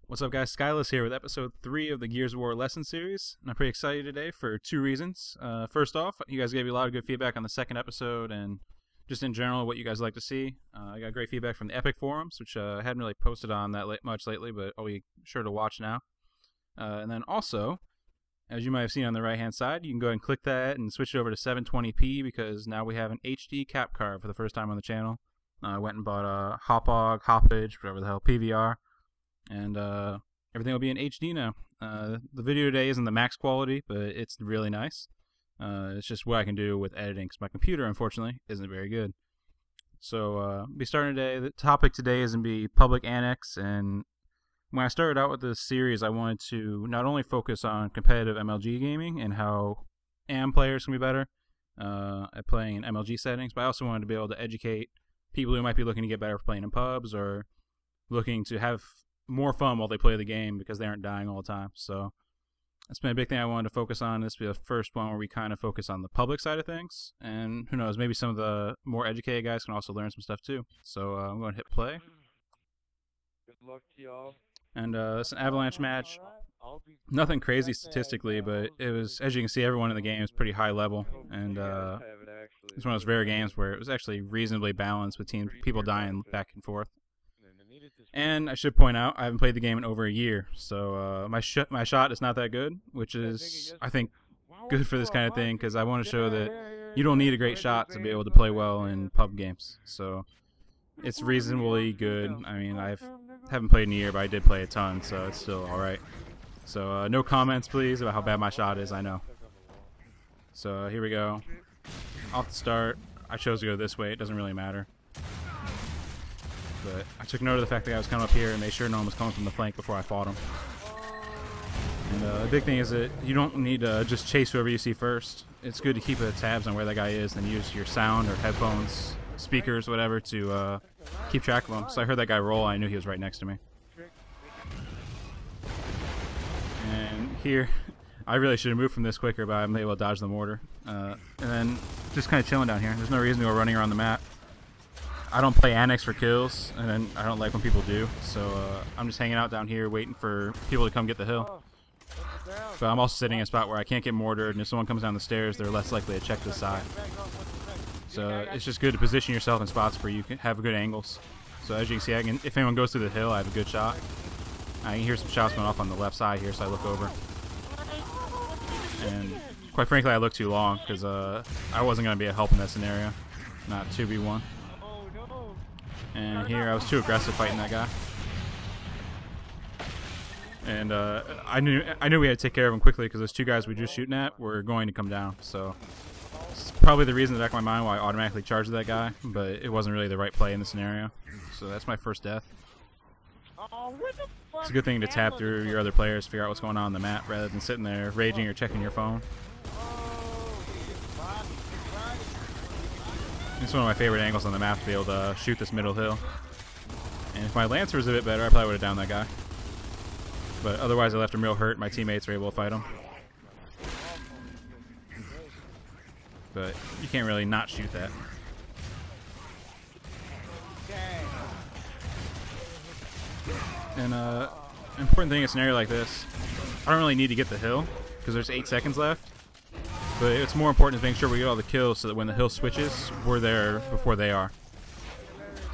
What's up, guys? Skyllus here with episode 3 of the Gears of War lesson series, and I'm pretty excited today for two reasons. First off, you guys gave me a lot of good feedback on the second episode, and just in general, what you guys like to see. I got great feedback from the Epic forums, which I hadn't really posted on that much lately, but I'll be sure to watch now. And then also, as you might have seen on the right-hand side, you can go ahead and click that and switch it over to 720p, because now we have an HD cap card for the first time on the channel. I went and bought a Hoppage, whatever the hell, PVR. And everything will be in HD now. The video today isn't the max quality, but it's really nice. It's just what I can do with editing, because my computer, unfortunately, isn't very good. So, I'll be starting today. The topic today is going to be Public Annex, and when I started out with this series, I wanted to not only focus on competitive MLG gaming and how AM players can be better at playing in MLG settings, but I also wanted to be able to educate people who might be looking to get better for playing in pubs, or looking to have more fun while they play the game because they aren't dying all the time. So that's been a big thing I wanted to focus on. This will be the first one where we kind of focus on the public side of things, and who knows, maybe some of the more educated guys can also learn some stuff too. So I'm going to hit play. Good luck to y'all. And it's an Avalanche match. Nothing crazy statistically, but it was, as you can see, everyone in the game is pretty high level, and it's one of those rare games where it was actually reasonably balanced between people dying back and forth. And I should point out, I haven't played the game in over a year, so my shot is not that good, which is, I think, good for this kind of thing, because I want to show that you don't need a great shot to be able to play well in pub games. So it's reasonably good. I mean, I haven't played in a year, but I did play a ton, so it's still alright. So no comments, please, about how bad my shot is, I know. So here we go. Off the start, I chose to go this way. It doesn't really matter. But I took note of the fact that I was coming up here and made sure no one was coming from the flank before I fought him. And the big thing is that you don't need to just chase whoever you see first. It's good to keep tabs on where that guy is and use your sound or headphones, speakers, whatever, to keep track of him. So I heard that guy roll, I knew he was right next to me. And here, I really should have moved from this quicker, but I'm able to dodge the mortar. And then just kind of chilling down here. There's no reason to go running around the map. I don't play Annex for kills, and I don't like when people do, so I'm just hanging out down here waiting for people to come get the hill. But I'm also sitting in a spot where I can't get mortared, and if someone comes down the stairs, they're less likely to check this side. So it's just good to position yourself in spots where you can have good angles. So as you can see, if anyone goes through the hill, I have a good shot. I can hear some shots going off on the left side here, so I look over. And quite frankly, I look too long, because I wasn't going to be a help in that scenario. Not 2v1. And here I was too aggressive fighting that guy. And I knew we had to take care of him quickly, because those two guys we were just shooting at were going to come down. So it's probably the reason in the back of my mind why I automatically charged that guy, but it wasn't really the right play in the scenario. So that's my first death. It's a good thing to tap through your other players, figure out what's going on the map, rather than sitting there raging or checking your phone. It's one of my favorite angles on the map to be able to shoot this middle hill. And if my Lancer was a bit better, I probably would have downed that guy. But otherwise I left him real hurt. My teammates were able to fight him. But you can't really not shoot that. And an important thing in a scenario like this, I don't really need to get the hill, because there's 8 seconds left. But it's more important to make sure we get all the kills so that when the hill switches, we're there before they are.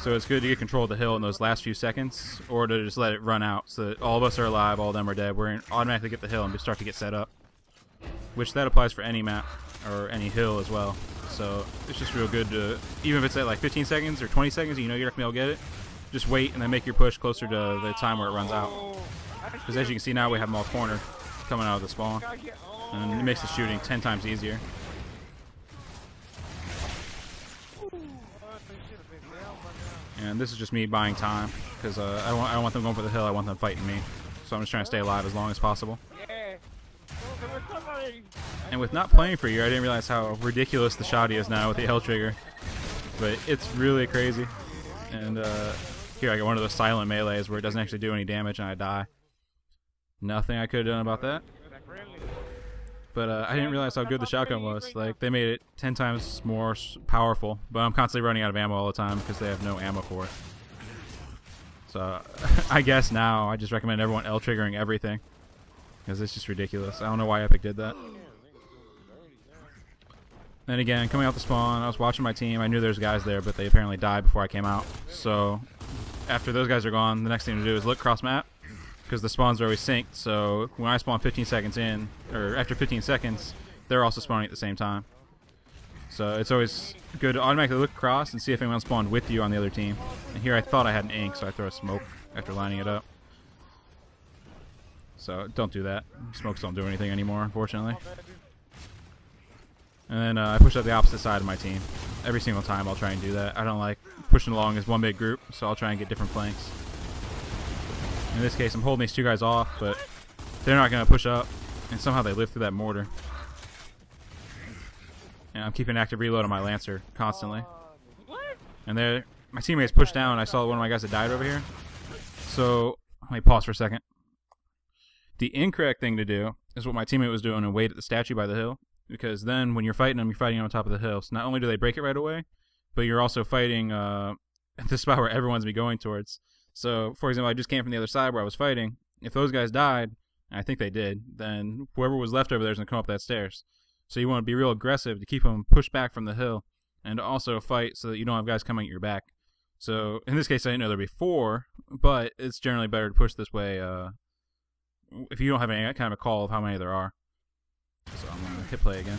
So it's good to get control of the hill in those last few seconds, or to just let it run out so that all of us are alive, all of them are dead. We're going to automatically get the hill and we start to get set up. Which that applies for any map, or any hill as well. So it's just real good to, even if it's at like 15 seconds or 20 seconds, you know you're not going to be able to get it, just wait and then make your push closer to the time where it runs out. Because as you can see now, we have them all cornered coming out of the spawn. And it makes the shooting 10 times easier. And this is just me buying time, because I don't want them going for the hill, I want them fighting me. So I'm just trying to stay alive as long as possible. And with not playing for a year, I didn't realize how ridiculous the shotty is now with the L trigger. But it's really crazy. And here I got one of those silent melees where it doesn't actually do any damage and I die. Nothing I could have done about that. But I didn't realize how good the shotgun was. Like, they made it 10 times more powerful, but I'm constantly running out of ammo all the time because they have no ammo for it. So I guess now I just recommend everyone L triggering everything, because it's just ridiculous. I don't know why Epic did that. Then again, coming out the spawn, I was watching my team. I knew there's guys there, but they apparently died before I came out. So after those guys are gone, the next thing to do is look cross map, because the spawns are always synced. So when I spawn 15 seconds in, or after 15 seconds, they're also spawning at the same time. So it's always good to automatically look across and see if anyone spawned with you on the other team. And here I thought I had an ink, so I throw a smoke after lining it up. So don't do that. Smokes don't do anything anymore, unfortunately. And then I push up the opposite side of my team. Every single time I'll try and do that. I don't like pushing along as one big group, so I'll try and get different flanks. In this case, I'm holding these two guys off, but they're not going to push up, and somehow they live through that mortar. And I'm keeping active reload on my Lancer constantly. And there, my teammates pushed down. I saw one of my guys that died over here. So let me pause for a second. The incorrect thing to do is what my teammate was doing and wait at the statue by the hill. Because then when you're fighting them, you're fighting on top of the hill. So not only do they break it right away, but you're also fighting at the spot where everyone's be going towards. So, for example, I just came from the other side where I was fighting. If those guys died, and I think they did, then whoever was left over there is going to come up that stairs. So you want to be real aggressive to keep them pushed back from the hill, and to also fight so that you don't have guys coming at your back. So in this case, I didn't know there'd be 4, but it's generally better to push this way if you don't have any kind of a call of how many there are. So I'm going to hit play again.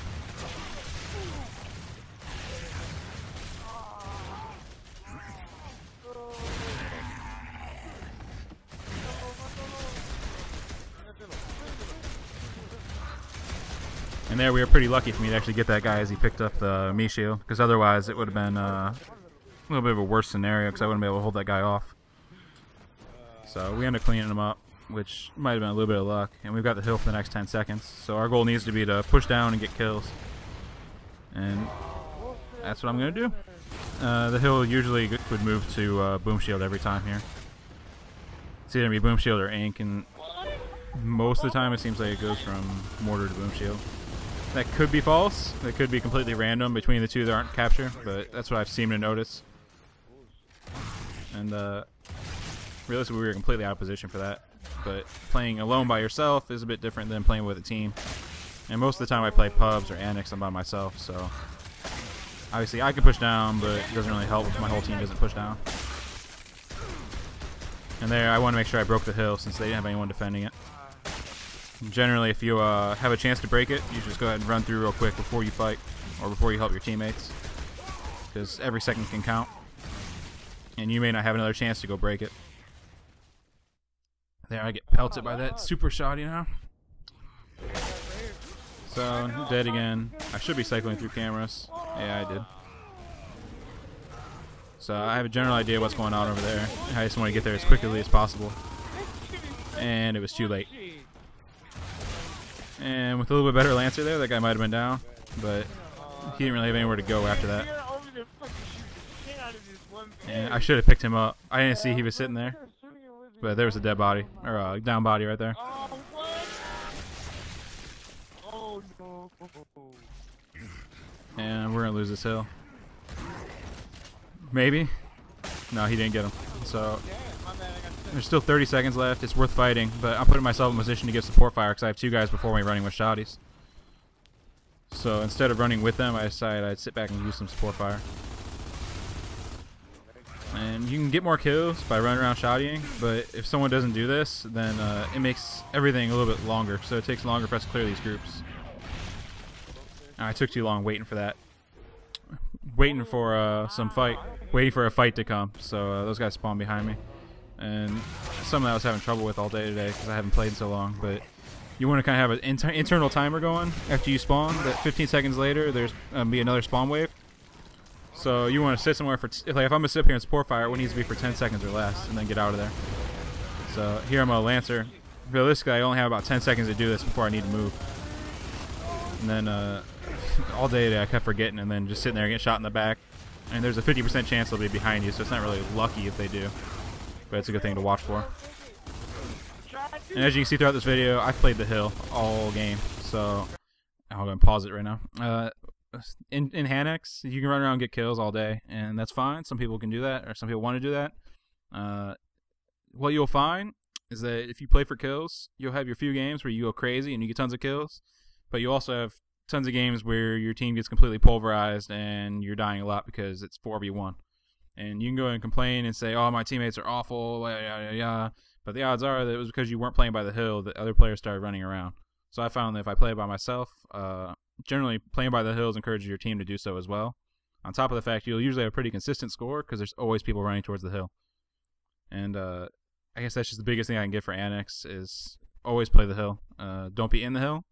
And there we were pretty lucky for me to actually get that guy as he picked up the me shield, because otherwise it would have been a little bit of a worse scenario because I wouldn't be able to hold that guy off. So we ended up cleaning him up, which might have been a little bit of luck, and we've got the hill for the next 10 seconds. So our goal needs to be to push down and get kills. And that's what I'm going to do. The hill usually would move to boom shield every time here. It's either going to be boom shield or ink, and most of the time it seems like it goes from mortar to boom shield. That could be false. That could be completely random between the two that aren't capture, but that's what I've seemed to notice. And realistically, we were completely out of position for that. But playing alone by yourself is a bit different than playing with a team. And most of the time I play pubs or annex, I'm by myself, so obviously I can push down, but it doesn't really help if my whole team doesn't push down. And there, I want to make sure I broke the hill since they didn't have anyone defending it. Generally, if you have a chance to break it, you just go ahead and run through real quick before you fight, or before you help your teammates, because every second can count, and you may not have another chance to go break it. There, I get pelted by that super shot, you know. So, dead again. I should be cycling through cameras. Yeah, I did. So I have a general idea what's going on over there. I just want to get there as quickly as possible. And it was too late. And with a little bit better Lancer there, that guy might have been down. But he didn't really have anywhere to go after that. And I should have picked him up. I didn't see he was sitting there. But there was a dead body. Or a down body right there. And we're going to lose this hill. Maybe. No, he didn't get him. So there's still 30 seconds left. It's worth fighting, but I'm putting myself in position to give support fire because I have 2 guys before me running with shotties. So instead of running with them, I decided I'd sit back and use some support fire. And you can get more kills by running around shottying, but if someone doesn't do this, then it makes everything a little bit longer. So it takes longer for us to clear these groups. I took too long waiting for that. Waiting for some fight. Waiting for a fight to come. So those guys spawned behind me. And something I was having trouble with all day today because I haven't played in so long. But you want to kind of have an internal timer going after you spawn. That 15 seconds later, there's be another spawn wave. So you want to sit somewhere for, like if I'm going to sit up here and support fire, it needs to be for 10 seconds or less and then get out of there. So here I'm a Lancer. Realistically, I only have about 10 seconds to do this before I need to move. And then all day today I kept forgetting and then just sitting there and get shot in the back. And there's a 50% chance they'll be behind you, so it's not really lucky if they do. But it's a good thing to watch for. And as you can see throughout this video, I've played the hill all game. So I'm going to pause it right now. In Annex, you can run around and get kills all day, and that's fine. Some people can do that, or some people want to do that. what you'll find is that if you play for kills, you'll have your few games where you go crazy and you get tons of kills, but you also have tons of games where your team gets completely pulverized and you're dying a lot because it's 4v1. And you can go and complain and say, oh, my teammates are awful, yada, yada, yada. But the odds are that it was because you weren't playing by the hill that other players started running around. So I found that if I play by myself, generally playing by the hills encourages your team to do so as well. On top of the fact you'll usually have a pretty consistent score because there's always people running towards the hill. And I guess that's just the biggest thing I can get for Annex is always play the hill. Don't be in the hill.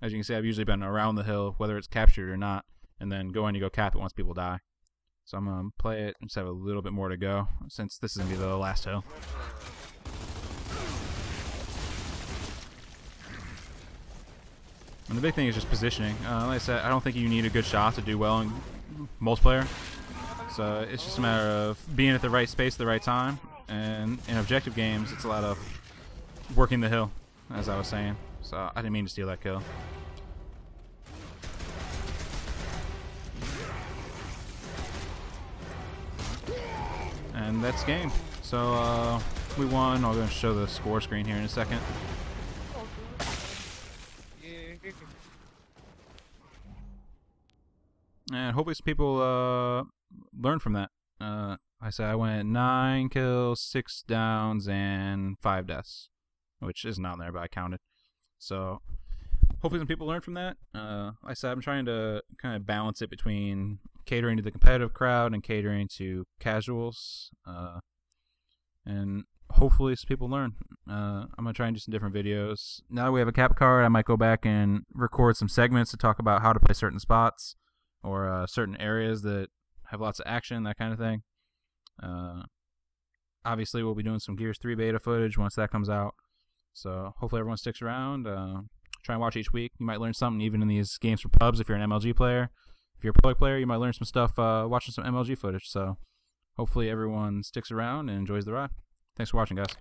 As you can see, I've usually been around the hill, whether it's captured or not, and then go in and go cap it once people die. So I'm going to play it and just have a little bit more to go since this is going to be the last hill. And the big thing is just positioning. Like I said, I don't think you need a good shot to do well in multiplayer. So it's just a matter of being at the right space at the right time. And in objective games, it's a lot of working the hill, as I was saying. So I didn't mean to steal that kill. And that's game. So we won. I'm going to show the score screen here in a second. And hopefully some people learn from that. I said I went 9 kills, 6 downs, and 5 deaths, which isn't on there, but I counted. So hopefully some people learn from that. Like I said, I'm trying to kind of balance it between catering to the competitive crowd and catering to casuals. And hopefully some people learn. I'm going to try and do some different videos. Now that we have a cap card, I might go back and record some segments to talk about how to play certain spots or certain areas that have lots of action, that kind of thing. Obviously, we'll be doing some Gears 3 beta footage once that comes out. So hopefully everyone sticks around. Try and watch each week. You might learn something even in these games for pubs if you're an MLG player. If you're a Public player, you might learn some stuff watching some MLG footage. So hopefully everyone sticks around and enjoys the ride. Thanks for watching, guys.